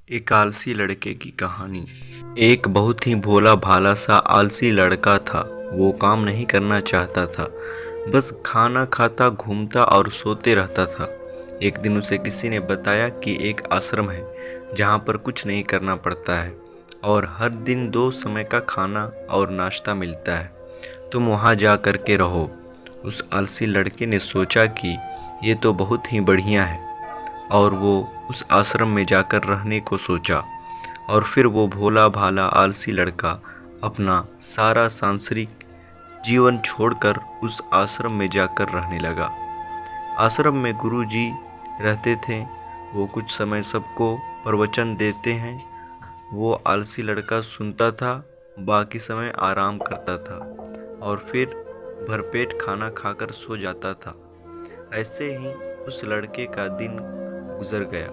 एक आलसी लड़के की कहानी। एक बहुत ही भोला भाला सा आलसी लड़का था। वो काम नहीं करना चाहता था, बस खाना खाता, घूमता और सोते रहता था। एक दिन उसे किसी ने बताया कि एक आश्रम है जहाँ पर कुछ नहीं करना पड़ता है और हर दिन 2 समय का खाना और नाश्ता मिलता है। तुम वहाँ जा कर के रहो। उस आलसी लड़के ने सोचा कि ये तो बहुत ही बढ़िया है और वो उस आश्रम में जाकर रहने को सोचा। और फिर वो भोला भाला आलसी लड़का अपना सारा सांसारिक जीवन छोड़कर उस आश्रम में जाकर रहने लगा। आश्रम में गुरुजी रहते थे। वो कुछ समय सबको प्रवचन देते हैं। वो आलसी लड़का सुनता था, बाकी समय आराम करता था और फिर भरपेट खाना खाकर सो जाता था। ऐसे ही उस लड़के का दिन गुजर गया।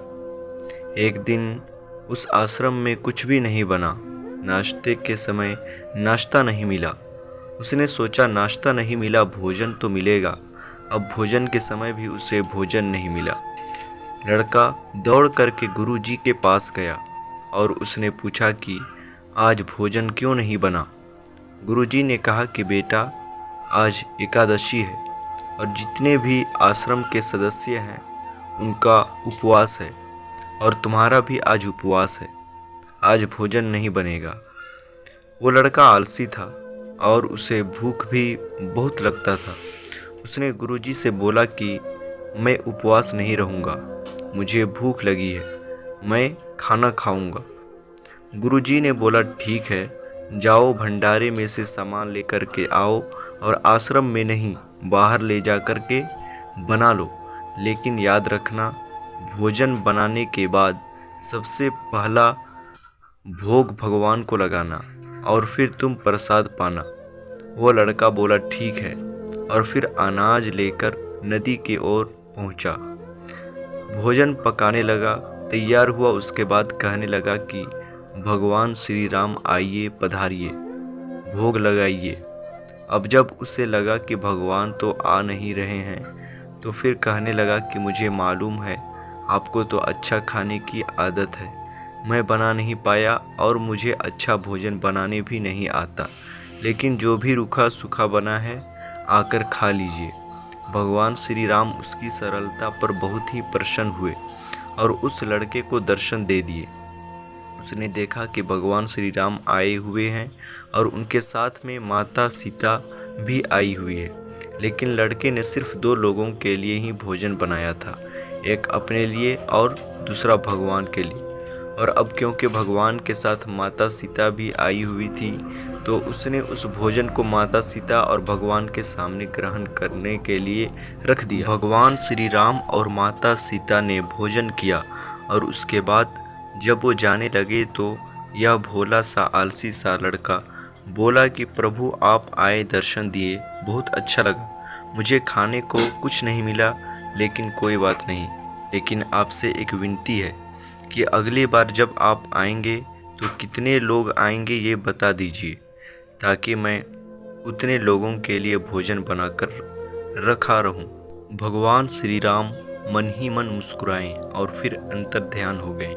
एक दिन उस आश्रम में कुछ भी नहीं बना। नाश्ते के समय नाश्ता नहीं मिला। उसने सोचा नाश्ता नहीं मिला, भोजन तो मिलेगा। अब भोजन के समय भी उसे भोजन नहीं मिला। लड़का दौड़ करके गुरुजी के पास गया और उसने पूछा कि आज भोजन क्यों नहीं बना। गुरुजी ने कहा कि बेटा, आज एकादशी है और जितने भी आश्रम के सदस्य हैं उनका उपवास है और तुम्हारा भी आज उपवास है। आज भोजन नहीं बनेगा। वो लड़का आलसी था और उसे भूख भी बहुत लगता था। उसने गुरुजी से बोला कि मैं उपवास नहीं रहूँगा, मुझे भूख लगी है, मैं खाना खाऊंगा। गुरुजी ने बोला ठीक है, जाओ भंडारे में से सामान लेकर के आओ और आश्रम में नहीं, बाहर ले जा कर के बना लो। लेकिन याद रखना, भोजन बनाने के बाद सबसे पहला भोग भगवान को लगाना और फिर तुम प्रसाद पाना। वो लड़का बोला ठीक है और फिर अनाज लेकर नदी की ओर पहुंचा। भोजन पकाने लगा, तैयार हुआ। उसके बाद कहने लगा कि भगवान श्री राम आइए, पधारिए, भोग लगाइए। अब जब उसे लगा कि भगवान तो आ नहीं रहे हैं, तो फिर कहने लगा कि मुझे मालूम है आपको तो अच्छा खाने की आदत है, मैं बना नहीं पाया और मुझे अच्छा भोजन बनाने भी नहीं आता, लेकिन जो भी रूखा सूखा बना है आकर खा लीजिए। भगवान श्री राम उसकी सरलता पर बहुत ही प्रसन्न हुए और उस लड़के को दर्शन दे दिए। उसने देखा कि भगवान श्री राम आए हुए हैं और उनके साथ में माता सीता भी आई हुई है। लेकिन लड़के ने सिर्फ 2 लोगों के लिए ही भोजन बनाया था, एक अपने लिए और दूसरा भगवान के लिए। और अब क्योंकि भगवान के साथ माता सीता भी आई हुई थी, तो उसने उस भोजन को माता सीता और भगवान के सामने ग्रहण करने के लिए रख दिया। भगवान श्री राम और माता सीता ने भोजन किया और उसके बाद जब वो जाने लगे तो यह भोला सा आलसी सा लड़का बोला कि प्रभु आप आए, दर्शन दिए, बहुत अच्छा लगा। मुझे खाने को कुछ नहीं मिला, लेकिन कोई बात नहीं। लेकिन आपसे एक विनती है कि अगली बार जब आप आएंगे तो कितने लोग आएंगे ये बता दीजिए, ताकि मैं उतने लोगों के लिए भोजन बनाकर रखा रहूं। भगवान श्री राम मन ही मन मुस्कुराए और फिर अंतर ध्यान हो गए।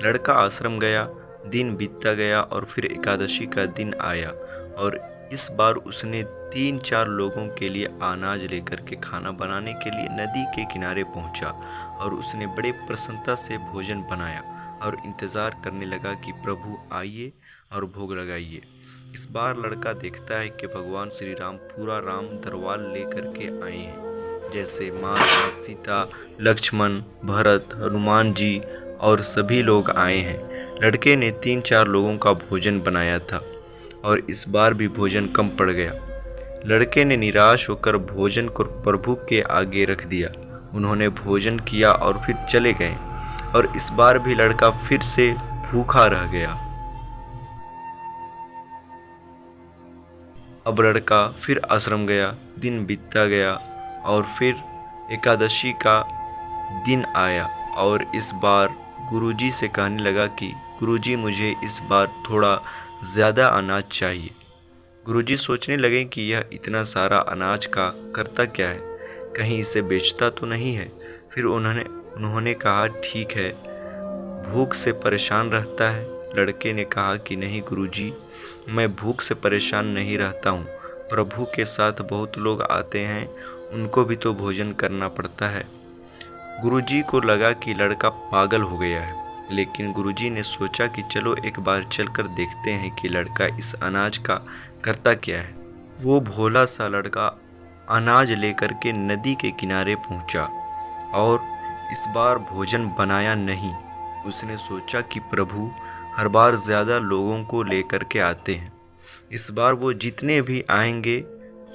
लड़का आश्रम गया, दिन बीतता गया और फिर एकादशी का दिन आया और इस बार उसने 3-4 लोगों के लिए अनाज लेकर के खाना बनाने के लिए नदी के किनारे पहुंचा और उसने बड़े प्रसन्नता से भोजन बनाया और इंतज़ार करने लगा कि प्रभु आइए और भोग लगाइए। इस बार लड़का देखता है कि भगवान श्री राम पूरा राम दरबार लेकर के आए हैं, जैसे माता सीता, लक्ष्मण, भरत, हनुमान जी और सभी लोग आए हैं। लड़के ने 3-4 लोगों का भोजन बनाया था और इस बार भी भोजन कम पड़ गया। लड़के ने निराश होकर भोजन को प्रभु के आगे रख दिया। उन्होंने भोजन किया और फिर चले गए और इस बार भी लड़का फिर से भूखा रह गया। अब लड़का फिर आश्रम गया, दिन बीतता गया और फिर एकादशी का दिन आया और इस बार गुरुजी से कहने लगा कि गुरुजी मुझे इस बार थोड़ा ज़्यादा अनाज चाहिए। गुरुजी सोचने लगे कि यह इतना सारा अनाज का करता क्या है, कहीं इसे बेचता तो नहीं है। फिर उन्होंने कहा ठीक है, भूख से परेशान रहता है। लड़के ने कहा कि नहीं गुरुजी, मैं भूख से परेशान नहीं रहता हूँ। प्रभु के साथ बहुत लोग आते हैं, उनको भी तो भोजन करना पड़ता है। गुरुजी को लगा कि लड़का पागल हो गया है, लेकिन गुरुजी ने सोचा कि चलो एक बार चलकर देखते हैं कि लड़का इस अनाज का करता क्या है। वो भोला सा लड़का अनाज लेकर के नदी के किनारे पहुंचा और इस बार भोजन बनाया नहीं। उसने सोचा कि प्रभु हर बार ज़्यादा लोगों को लेकर के आते हैं, इस बार वो जितने भी आएंगे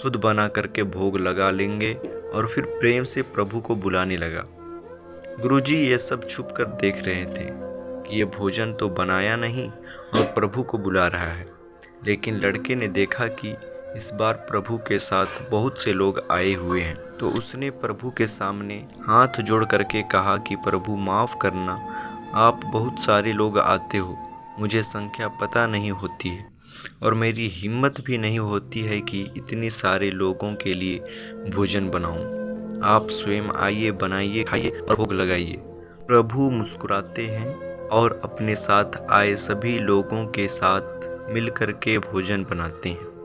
खुद बना करके भोग लगा लेंगे और फिर प्रेम से प्रभु को बुलाने लगा। गुरुजी ये सब छुप कर देख रहे थे कि ये भोजन तो बनाया नहीं और प्रभु को बुला रहा है। लेकिन लड़के ने देखा कि इस बार प्रभु के साथ बहुत से लोग आए हुए हैं, तो उसने प्रभु के सामने हाथ जोड़ करके कहा कि प्रभु माफ़ करना, आप बहुत सारे लोग आते हो, मुझे संख्या पता नहीं होती है और मेरी हिम्मत भी नहीं होती है कि इतने सारे लोगों के लिए भोजन बनाऊं। आप स्वयं आइए, बनाइए, खाइए और भोग लगाइए। प्रभु मुस्कुराते हैं और अपने साथ आए सभी लोगों के साथ मिल कर के भोजन बनाते हैं।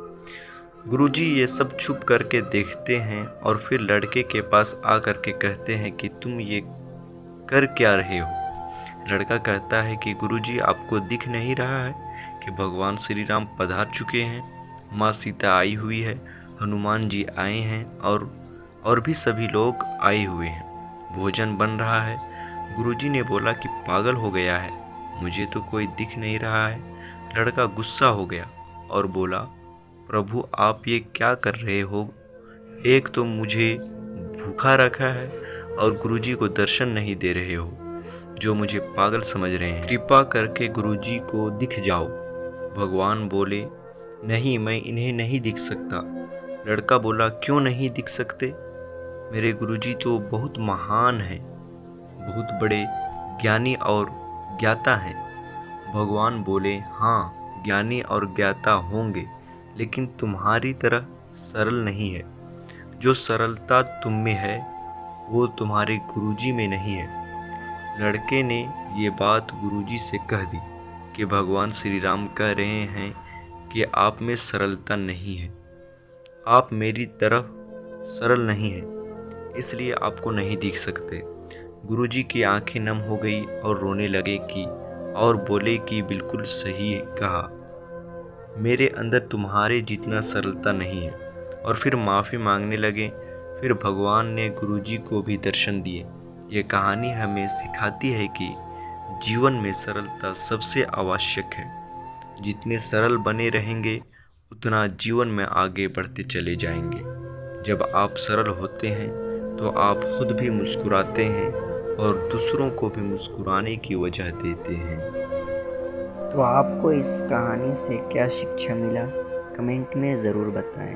गुरुजी ये सब छुप करके देखते हैं और फिर लड़के के पास आ कर के कहते हैं कि तुम ये कर क्या रहे हो। लड़का कहता है कि गुरुजी आपको दिख नहीं रहा है कि भगवान श्री राम पधार चुके हैं, माँ सीता आई हुई है, हनुमान जी आए हैं और भी सभी लोग आए हुए हैं, भोजन बन रहा है। गुरुजी ने बोला कि पागल हो गया है, मुझे तो कोई दिख नहीं रहा है। लड़का गुस्सा हो गया और बोला, प्रभु आप ये क्या कर रहे हो? एक तो मुझे भूखा रखा है और गुरुजी को दर्शन नहीं दे रहे हो, जो मुझे पागल समझ रहे हैं। कृपा करके गुरुजी को दिख जाओ। भगवान बोले, नहीं, मैं इन्हें नहीं दिख सकता। लड़का बोला, क्यों नहीं दिख सकते? मेरे गुरुजी तो बहुत महान हैं, बहुत बड़े ज्ञानी और ज्ञाता हैं। भगवान बोले, हाँ ज्ञानी और ज्ञाता होंगे, लेकिन तुम्हारी तरह सरल नहीं है। जो सरलता तुम में है वो तुम्हारे गुरुजी में नहीं है। लड़के ने ये बात गुरुजी से कह दी कि भगवान श्री राम कह रहे हैं कि आप में सरलता नहीं है, आप मेरी तरह सरल नहीं हैं, इसलिए आपको नहीं दिख सकते। गुरुजी की आंखें नम हो गई और रोने लगे और बोले कि बिल्कुल सही कहा, मेरे अंदर तुम्हारे जितना सरलता नहीं है, और फिर माफ़ी मांगने लगे। फिर भगवान ने गुरुजी को भी दर्शन दिए। ये कहानी हमें सिखाती है कि जीवन में सरलता सबसे आवश्यक है। जितने सरल बने रहेंगे उतना जीवन में आगे बढ़ते चले जाएंगे। जब आप सरल होते हैं तो आप खुद भी मुस्कुराते हैं और दूसरों को भी मुस्कुराने की वजह देते हैं। तो आपको इस कहानी से क्या शिक्षा मिला, कमेंट में ज़रूर बताएं।